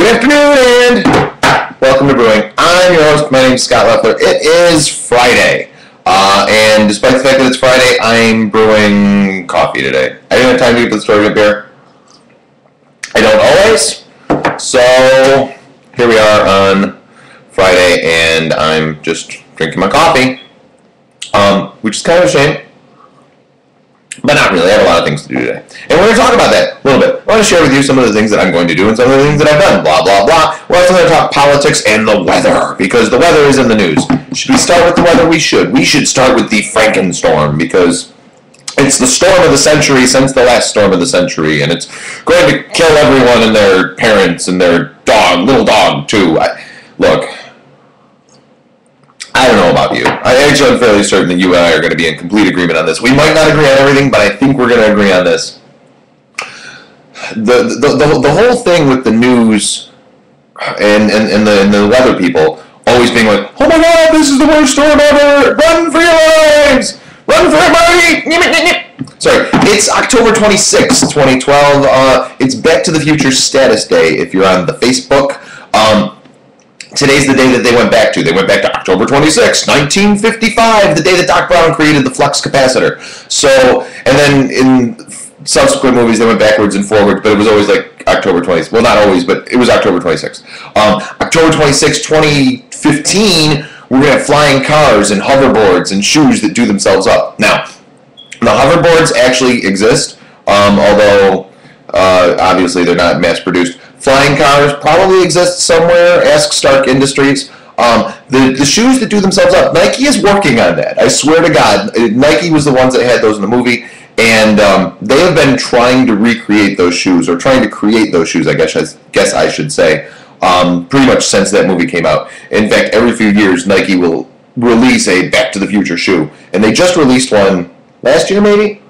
Good afternoon and welcome to Brewing. I'm your host. My name is Scott Leffler. It is Friday. And despite the fact that it's Friday, I'm brewing coffee today. I didn't have time to get the story up here. I don't always. So here we are on Friday and I'm just drinking my coffee. Which is kind of a shame. But not really. I have a lot of things to do today. And we're going to talk about that a little bit. I want to share with you some of the things that I'm going to do and some of the things that I've done. Blah, blah, blah. We're also going to talk politics and the weather, because the weather is in the news. Should we start with the weather? We should. We should start with the Frankenstorm, because it's the storm of the century since the last storm of the century, and it's going to kill everyone and their parents and their dog, little dog, too. Look, I don't know about you. I'm fairly certain that you and I are going to be in complete agreement on this. We might not agree on everything, but I think we're going to agree on this. The whole thing with the news and the weather people always being like, oh my God, this is the worst storm ever! Run for your lives! Run for your money! Sorry, it's October 26th, 2012. It's Back to the Future Status Day if you're on the Facebook. Today's the day that they went back to. They went back to October 26, 1955, the day that Doc Brown created the flux capacitor. So, and then in subsequent movies, they went backwards and forwards, but it was always like October 26th. Well, not always, but it was October 26th. October 26, 2015, we're going to have flying cars and hoverboards and shoes that do themselves up. Now, the hoverboards actually exist, although obviously they're not mass-produced. Flying cars probably exist somewhere. Ask Stark Industries. The shoes that do themselves up, Nike is working on that. I swear to God, Nike was the ones that had those in the movie, and they have been trying to recreate those shoes, or trying to create those shoes, I guess I should say, pretty much since that movie came out. In fact, every few years, Nike will release a Back to the Future shoe, and they just released one last year, maybe,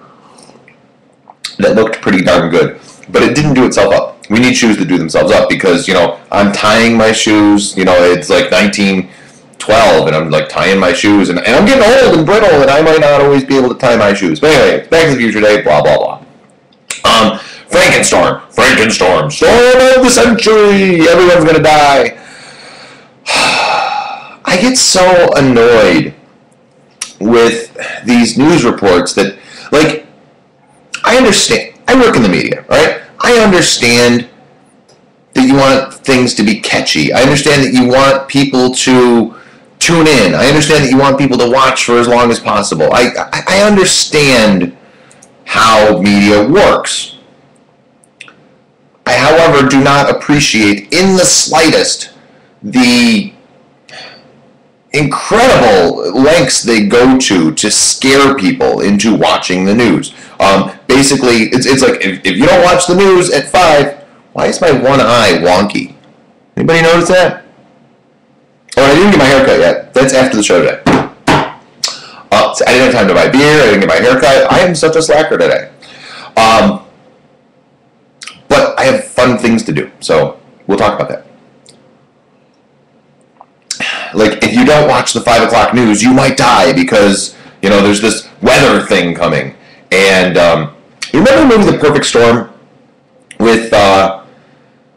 that looked pretty darn good, but it didn't do itself up. We need shoes that do themselves up because, you know, I'm tying my shoes, you know, it's like 1912 and I'm like tying my shoes and I'm getting old and brittle and I might not always be able to tie my shoes. But anyway, Back to the Future Day, blah, blah, blah. Frankenstorm, storm of the century, everyone's gonna die. I get so annoyed with these news reports that, like, I understand, I work in the media, right? I understand that you want things to be catchy. I understand that you want people to tune in. I understand that you want people to watch for as long as possible. I understand how media works. I, however, do not appreciate in the slightest the incredible lengths they go to scare people into watching the news. Basically, it's like, if you don't watch the news at 5, why is my one eye wonky? Anybody notice that? Oh, I didn't get my haircut yet. That's after the show today. So I didn't have time to buy beer, I didn't get my haircut. I am such a slacker today. But I have fun things to do, so we'll talk about that. Like, if you don't watch the 5 o'clock news, you might die because, you know, there's this weather thing coming. And, you remember the movie The Perfect Storm? With,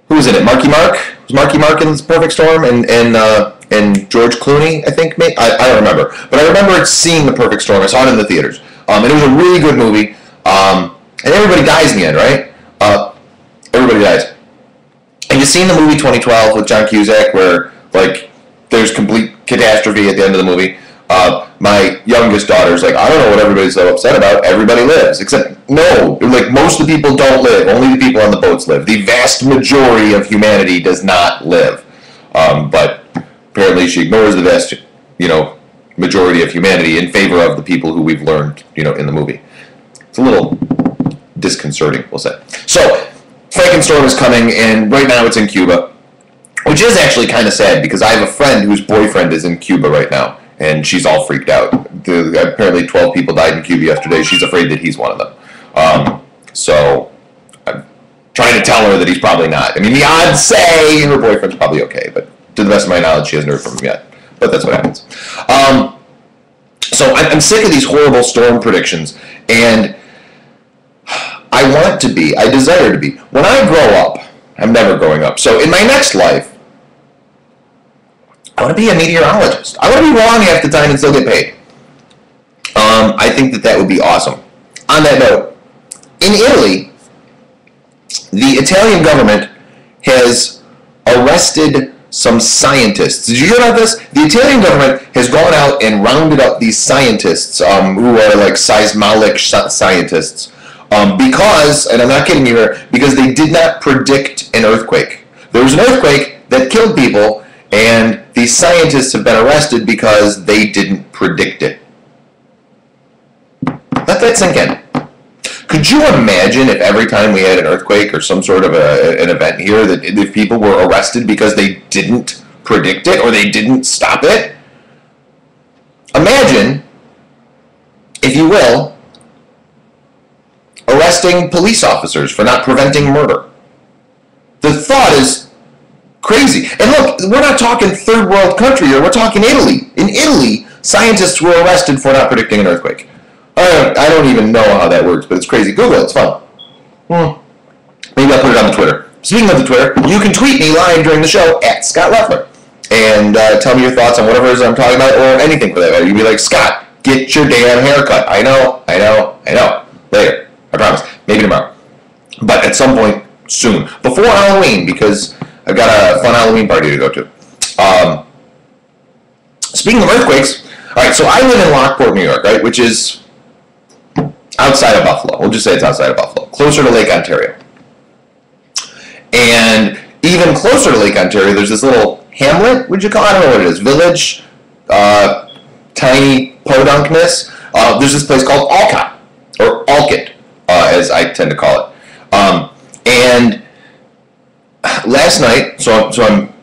who was in it? Marky Mark? Was Marky Mark in The Perfect Storm? And George Clooney, I think? I don't remember. But I remember seeing The Perfect Storm. I saw it in the theaters. And it was a really good movie. And everybody dies in the end, right? Everybody dies. And you've seen the movie 2012 with John Cusack where, like, there's complete catastrophe at the end of the movie. My youngest daughter's like, I don't know what everybody's so upset about. Everybody lives. Except, no. Like, most of the people don't live. Only the people on the boats live. The vast majority of humanity does not live. But apparently she ignores the vast, you know, majority of humanity in favor of the people who we've learned, you know, in the movie. It's a little disconcerting, we'll say. So, Frankenstorm is coming, and right now it's in Cuba. Which is actually kind of sad, because I have a friend whose boyfriend is in Cuba right now, and she's all freaked out. Apparently 12 people died in Cuba yesterday. She's afraid that he's one of them. So I'm trying to tell her that he's probably not. I mean, the odds say her boyfriend's probably okay, but to the best of my knowledge, she hasn't heard from him yet. But that's what happens. So I'm sick of these horrible storm predictions, and I desire to be. When I grow up, I'm never growing up. So in my next life, I want to be a meteorologist. I want to be wrong half the time and still get paid. I think that would be awesome. On that note, in Italy, the Italian government has arrested some scientists. Did you hear about this? The Italian government has gone out and rounded up these scientists who are like seismologic scientists because, and I'm not kidding you here, because they did not predict an earthquake. There was an earthquake that killed people, and these scientists have been arrested because they didn't predict it. Let that sink in. Could you imagine if every time we had an earthquake or some sort of an event here that if people were arrested because they didn't predict it or they didn't stop it? Imagine, if you will, arresting police officers for not preventing murder. The thought is crazy. And look, we're not talking third world country here, we're talking Italy. In Italy, scientists were arrested for not predicting an earthquake. I don't even know how that works, but it's crazy. Google it, it's fun. Maybe I'll put it on the Twitter. Speaking of the Twitter, you can tweet me live during the show at Scott Leffler and tell me your thoughts on whatever it is I'm talking about or anything for that matter. You'd be like, Scott, get your damn haircut. I know. Later. I promise. Maybe tomorrow. But at some point soon. Before Halloween, because I've got a fun Halloween party to go to. Speaking of earthquakes, all right, so I live in Lockport, New York, right, which is outside of Buffalo. We'll just say it's outside of Buffalo, closer to Lake Ontario. And even closer to Lake Ontario, there's this little hamlet, would you call it? I don't know what it is. Village, tiny podunkness. There's this place called Alcott, or Alkit, as I tend to call it. And last night, so I'm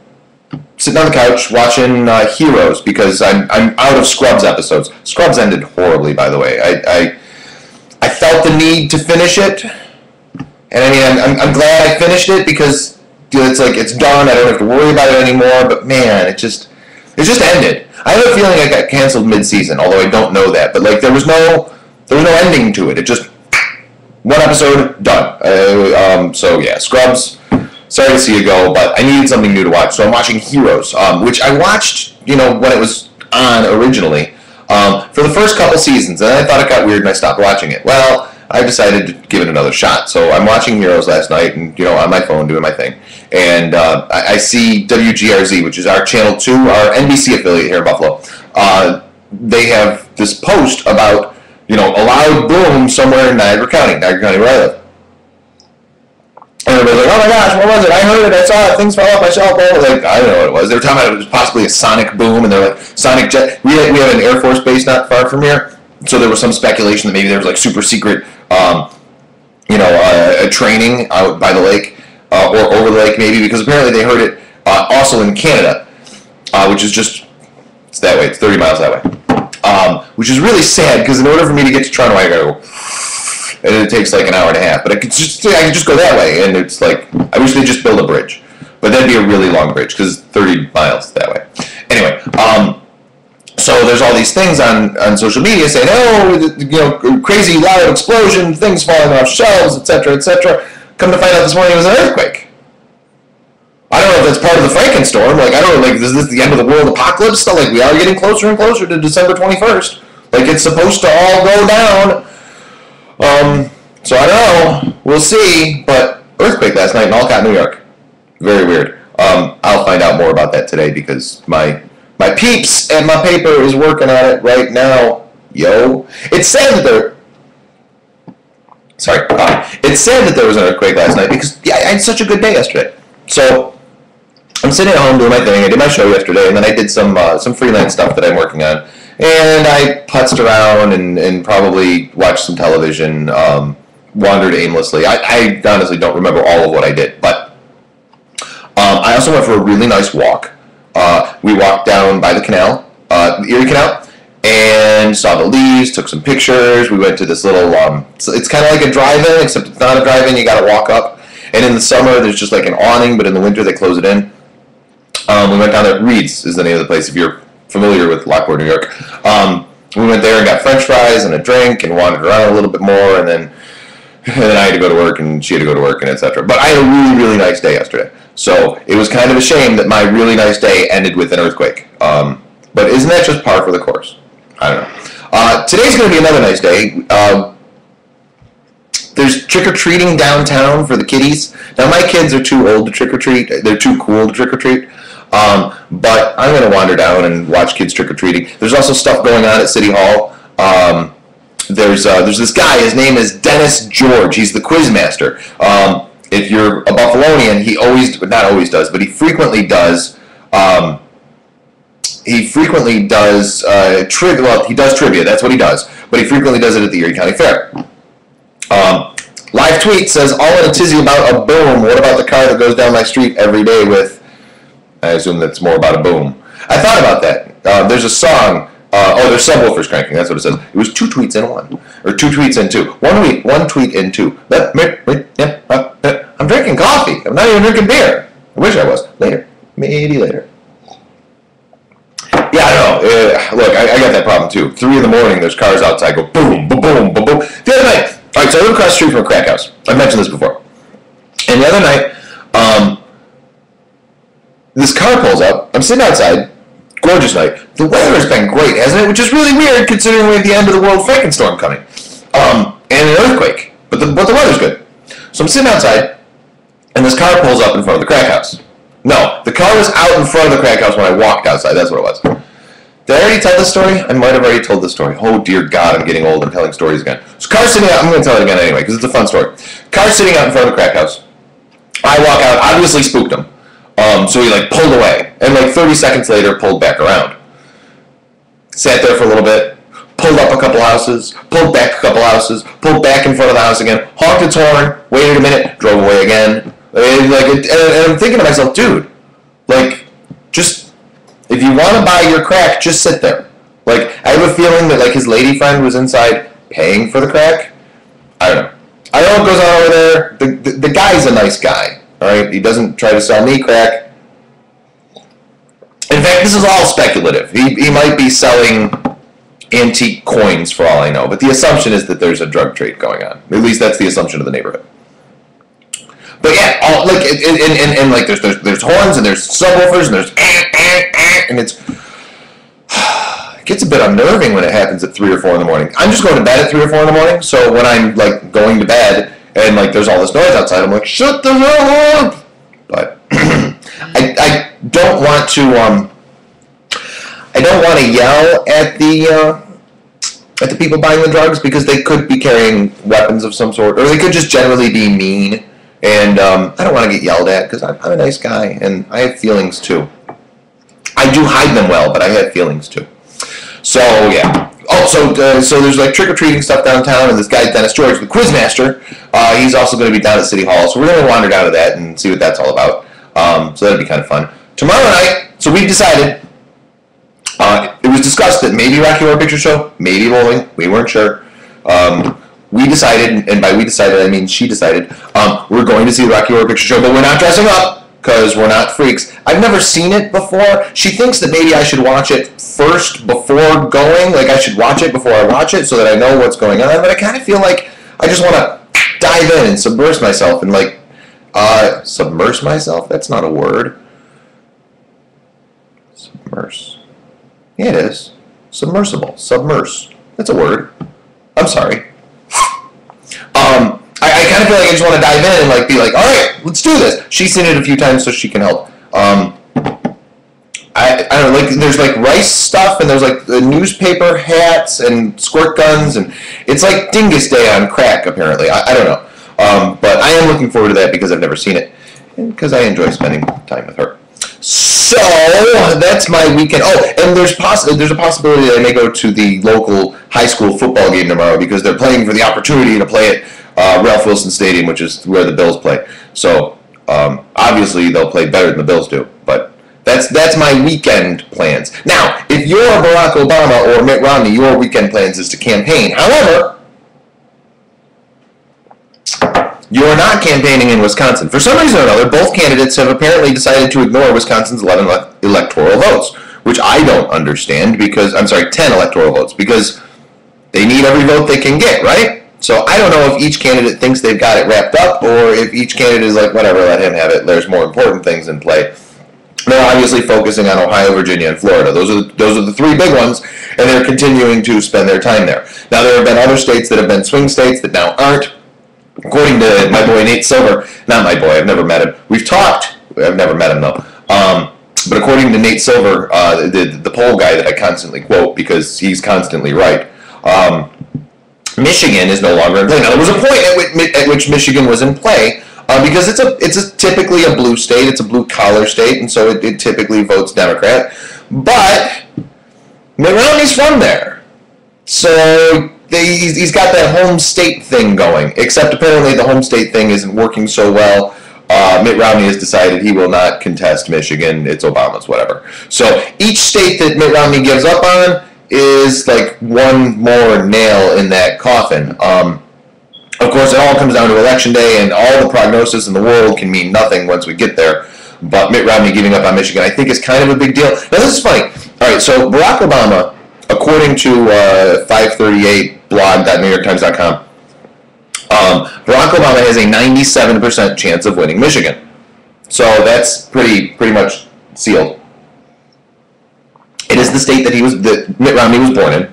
sitting on the couch watching Heroes because I'm out of Scrubs episodes. Scrubs ended horribly, by the way. I felt the need to finish it, and I mean I'm glad I finished it because it's like it's done. I don't have to worry about it anymore. But man, it just ended. I have a feeling I got canceled mid-season, although I don't know that. But like there was no ending to it. It just one episode done. So yeah, Scrubs. Sorry to see you go, but I needed something new to watch, so I'm watching Heroes, which I watched, when it was on originally. For the first couple seasons, and I thought it got weird and I stopped watching it. Well, I decided to give it another shot. So I'm watching Heroes last night and, on my phone doing my thing. And I see WGRZ, which is our Channel 2, our NBC affiliate here in Buffalo. They have this post about, a loud boom somewhere in Niagara County where I live. And everybody's like, oh my gosh, what was it? I heard it, I saw it, things fell off my shelf. Like, I don't know what it was. They were talking about it was possibly a sonic boom, and they're like, sonic jet. We have an Air Force base not far from here, so there was some speculation that maybe there was like super secret, a training out by the lake, or over the lake maybe, because apparently they heard it also in Canada, which is just, it's that way, it's 30 miles that way. Which is really sad, because in order for me to get to Toronto, I gotta go, and it takes like an hour and a half. But I could just go that way, and it's like, I wish they'd just build a bridge. But that'd be a really long bridge, because 30 miles that way. Anyway, so there's all these things on social media saying, crazy loud explosion, things falling off shelves, etc., etc. Come to find out this morning it was an earthquake. I don't know if that's part of the Frankenstorm. Like, I don't know, like, is this the end of the world apocalypse? So, like, we are getting closer and closer to December 21st. Like, it's supposed to all go down. So I don't know. We'll see. But earthquake last night in Alcott, New York. Very weird. I'll find out more about that today because my peeps and my paper is working on it right now. Yo. It's sad that there was an earthquake last night because I had such a good day yesterday. So I'm sitting at home doing my thing. I did my show yesterday, and then I did some freelance stuff that I'm working on. And I putzed around and probably watched some television, wandered aimlessly. I honestly don't remember all of what I did, but I also went for a really nice walk. We walked down by the canal, the Erie Canal, and saw the leaves, took some pictures. We went to this little, it's kind of like a drive-in, except it's not a drive-in, you gotta walk up. And in the summer, there's just like an awning, but in the winter, they close it in. We went down there, Reed's is the name of the place, if you're familiar with Lockport, New York. We went there and got French fries and a drink and wandered around a little bit more, and then And then I had to go to work, and she had to go to work, and etc. But I had a really, really nice day yesterday. So it was kind of a shame that my really nice day ended with an earthquake. But isn't that just par for the course? I don't know. Today's going to be another nice day. There's trick-or-treating downtown for the kiddies. Now, my kids are too old to trick-or-treat. They're too cool to trick-or-treat. But I'm going to wander down and watch kids trick-or-treating. There's also stuff going on at City Hall. There's this guy. His name is Dennis George. He's the quiz master. If you're a Buffalonian, he not always does, but he frequently does. He does trivia. That's what he does. But he frequently does it at the Erie County Fair. Live tweet says, all in a tizzy about a boom. What about the car that goes down my street every day with... I assume that's more about a boom. I thought about that. There's a song. There's subwoofers cranking. That's what it says. It was 2 tweets in 1. Or 2 tweets in 2. One tweet in 2. I'm drinking coffee. I'm not even drinking beer. I wish I was. Later. Maybe later. Yeah, I don't know. Look, I got that problem too. 3 in the morning, there's cars outside go boom, boom, boom, boom, boom. The other night, all right, so I live across the street from a crack house. I've mentioned this before. And the other night, this car pulls up. I'm sitting outside. Gorgeous night. The weather has been great, hasn't it? Which is really weird considering we're at the end of the world Frankenstein coming. And an earthquake. But the weather's good. So I'm sitting outside, and this car pulls up in front of the crack house. No, the car was out in front of the crack house when I walked outside. That's what it was. Did I already tell this story? I might have already told this story. Oh, dear God, I'm getting old. I'm telling stories again. So car sitting out. I'm going to tell it again anyway because it's a fun story. Car sitting out in front of the crack house. I walk out. Obviously spooked him. So he pulled away. And 30 seconds later, pulled back around. Sat there for a little bit. Pulled up a couple houses. Pulled back a couple houses. Pulled back in front of the house again. Honked its horn. Waited a minute. Drove away again. And I'm thinking to myself, dude, just, if you want to buy your crack, just sit there. I have a feeling that, his lady friend was inside paying for the crack. I don't know. I know what goes on over there. The guy's a nice guy, all right? He doesn't try to sell me crack. In fact, this is all speculative. He might be selling antique coins for all I know, but the assumption is that there's a drug trade going on. At least that's the assumption of the neighborhood. But yeah, there's horns and there's subwoofers and there's and it gets a bit unnerving when it happens at 3 or 4 in the morning. I'm just going to bed at 3 or 4 in the morning, so when I'm going to bed and there's all this noise outside, I'm like, shut the hell up. But I don't want to yell at the people buying the drugs because they could be carrying weapons of some sort, or they could just generally be mean. And I don't want to get yelled at because I'm a nice guy and I have feelings too. I do hide them well, but I have feelings too. So yeah. Oh, so there's trick-or-treating stuff downtown, and this guy Dennis George, the quiz master, he's also going to be down at City Hall. So we're going to wander down to that and see what that's all about. So that'll be kind of fun. Tomorrow night, so we've decided. It was discussed that maybe Rocky Horror Picture Show, maybe bowling. We weren't sure. We decided, and by we decided, I mean she decided, we're going to see the Rocky Horror Picture Show, but we're not dressing up, because we're not freaks. I've never seen it before. She thinks that maybe I should watch it first before going, I should watch it before I watch it, so that I know what's going on, but I kind of feel like I just want to dive in and submerge myself, and submerge myself? That's not a word. Submerse. Yeah, it is. Submersible. Submerse. That's a word. I'm sorry. I kind of feel like I just want to dive in and be all right, let's do this. She's seen it a few times, so she can help. I don't know, there's rice stuff, and there's the newspaper hats and squirt guns, and it's Dingus Day on crack, apparently. I don't know. But I am looking forward to that because I've never seen it, and because I enjoy spending time with her. So that's my weekend. Oh, and there's a possibility that I may go to the local high school football game tomorrow because they're playing for the opportunity to play at Ralph Wilson Stadium, which is where the Bills play. So obviously they'll play better than the Bills do. But that's my weekend plans. Now, if you're Barack Obama or Mitt Romney, your weekend plans is to campaign. However, you're not campaigning in Wisconsin. For some reason or another, both candidates have apparently decided to ignore Wisconsin's 11 electoral votes, which I don't understand because, 10 electoral votes, because they need every vote they can get, right? So I don't know if each candidate thinks they've got it wrapped up, or if each candidate is like, whatever, let him have it. There's more important things in play. They're obviously focusing on Ohio, Virginia, and Florida. Those are the three big ones, and they're continuing to spend their time there. Now, there have been other states that have been swing states that now aren't. According to my boy Nate Silver, not my boy, I've never met him. We've talked. I've never met him, though. But according to Nate Silver, the poll guy that I constantly quote because he's constantly right, Michigan is no longer in play. Now, there was a point at which Michigan was in play because it's typically a blue state. It's a blue-collar state, and so it typically votes Democrat. But Mitt Romney's from there. So he's got that home state thing going, except apparently the home state thing isn't working so well. Mitt Romney has decided he will not contest Michigan. It's Obama's, whatever. So each state that Mitt Romney gives up on is like one more nail in that coffin. Of course, it all comes down to Election Day, and all the prognosis in the world can mean nothing once we get there. But Mitt Romney giving up on Michigan, I think, is kind of a big deal. Now, this is funny. All right, so Barack Obama, according to 538blog.newyorktimes.com, Barack Obama has a 97% chance of winning Michigan. So that's pretty much sealed. It is the state that Mitt Romney was born in,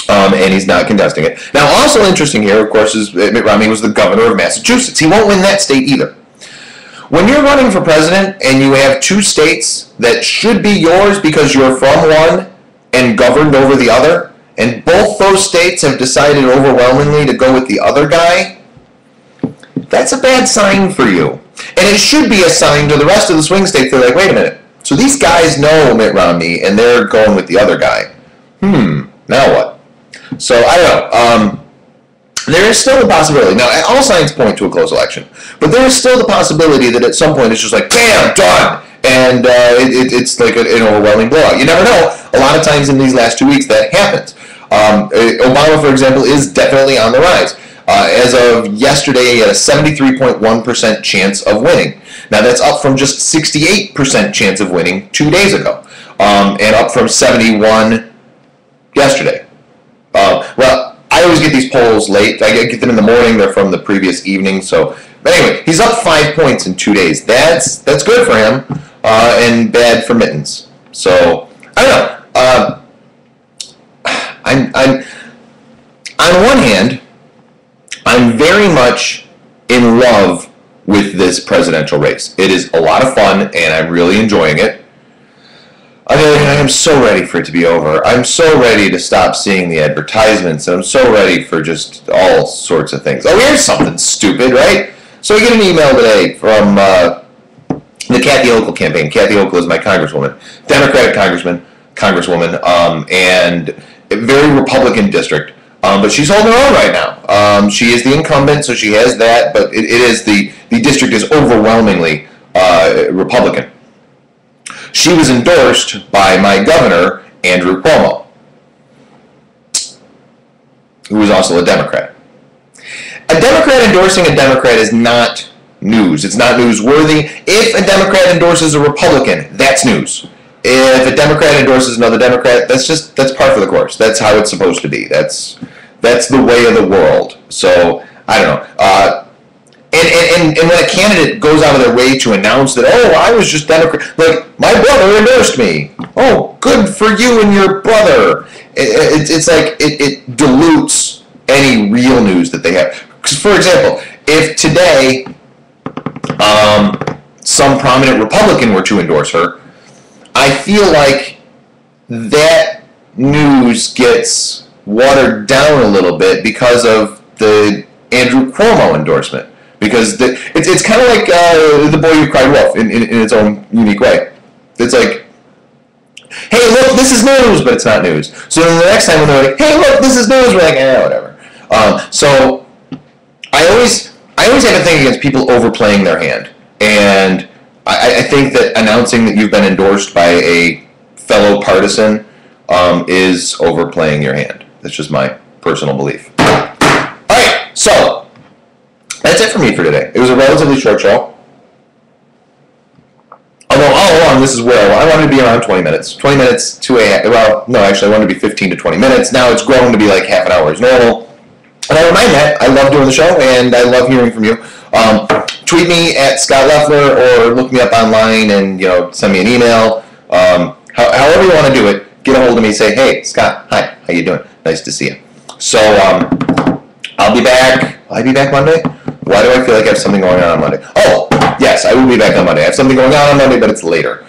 and he's not contesting it. Now, also interesting here, of course, is Mitt Romney was the governor of Massachusetts. He won't win that state either. When you're running for president and you have two states that should be yours because you're from one and governed over the other, and both those states have decided overwhelmingly to go with the other guy, that's a bad sign for you. And it should be a sign to the rest of the swing states. They're like, wait a minute. So these guys know Mitt Romney, and they're going with the other guy. Now what? So, I don't know. There is still a possibility. Now, all signs point to a close election. But there is still the possibility that at some point it's just like, bam, done! And it's like an overwhelming blowout. You never know. A lot of times in these last 2 weeks that happens. Obama, for example, is definitely on the rise. As of yesterday, he had a 73.1% chance of winning. Now, that's up from just 68% chance of winning 2 days ago, and up from 71 yesterday. Well, I always get these polls late. I get them in the morning. They're from the previous evening. So, but anyway, he's up 5 points in 2 days. That's good for him, and bad for Mittens. So, I don't know. I'm on one hand, I'm very much in love with this presidential race. It is a lot of fun, and I'm really enjoying it. I mean, I'm so ready for it to be over. I'm so ready to stop seeing the advertisements, and I'm so ready for just all sorts of things. Oh, here's something stupid, right? So I get an email today from the Kathy Hochul campaign. Kathy Hochul is my congresswoman, Democratic congresswoman, and a very Republican district. But she's holding her own right now. She is the incumbent, so she has that, but it is the district is overwhelmingly Republican. She was endorsed by my governor, Andrew Cuomo, who is also a Democrat. A Democrat endorsing a Democrat is not news. It's not newsworthy. If a Democrat endorses a Republican, that's news. If a Democrat endorses another Democrat, that's par for the course. That's how it's supposed to be. That's the way of the world. So, I don't know. And when a candidate goes out of their way to announce that, oh, I was just Democrat, like, my brother endorsed me. Oh, good for you and your brother. It's like it dilutes any real news that they have. Because, for example, if today some prominent Republican were to endorse her, I feel like that news gets watered down a little bit because of the Andrew Cuomo endorsement. Because it's kind of like The Boy Who Cried Wolf in its own unique way. It's like, hey, look, this is news, but it's not news. So then the next time when they're like, hey, look, this is news, we're like, whatever. So I always have a thing against people overplaying their hand. And I think that announcing that you've been endorsed by a fellow partisan is overplaying your hand. That's just my personal belief. All right, so that's it for me for today. It was a relatively short show. Although all along, this is where I wanted to be around 20 minutes. 20 minutes to a, well, no, actually I wanted to be 15 to 20 minutes. Now it's grown to be like half an hour is normal. And I remind that I love doing the show and I love hearing from you. Tweet me at Scott Leffler or look me up online and send me an email. However you want to do it, get a hold of me. Say, hey, Scott, hi, how you doing? Nice to see you. So I'll be back. Will I be back Monday? Why do I feel like I have something going on Monday? Oh, yes, I will be back on Monday. I have something going on Monday, but it's later.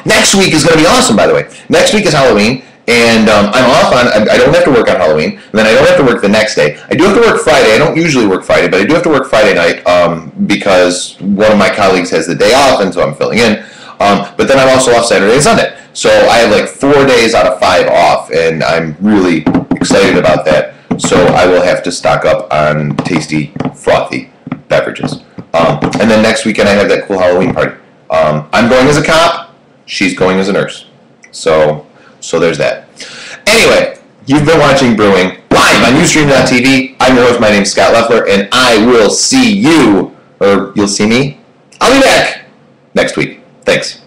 Next week is going to be awesome, by the way. Next week is Halloween, and I'm off on, I don't have to work on Halloween, and then I don't have to work the next day. I do have to work Friday. I don't usually work Friday, but I do have to work Friday night because one of my colleagues has the day off, and so I'm filling in. But then I'm also off Saturday and Sunday. So I have like 4 days out of 5 off, and I'm really excited about that. So I will have to stock up on tasty, frothy beverages. And then next weekend I have that cool Halloween party. I'm going as a cop. She's going as a nurse. So there's that. Anyway, you've been watching Brewing live on Ustream.tv. I'm your host. My name's Scott Leffler, and I will see you, or you'll see me. I'll be back next week. Thanks.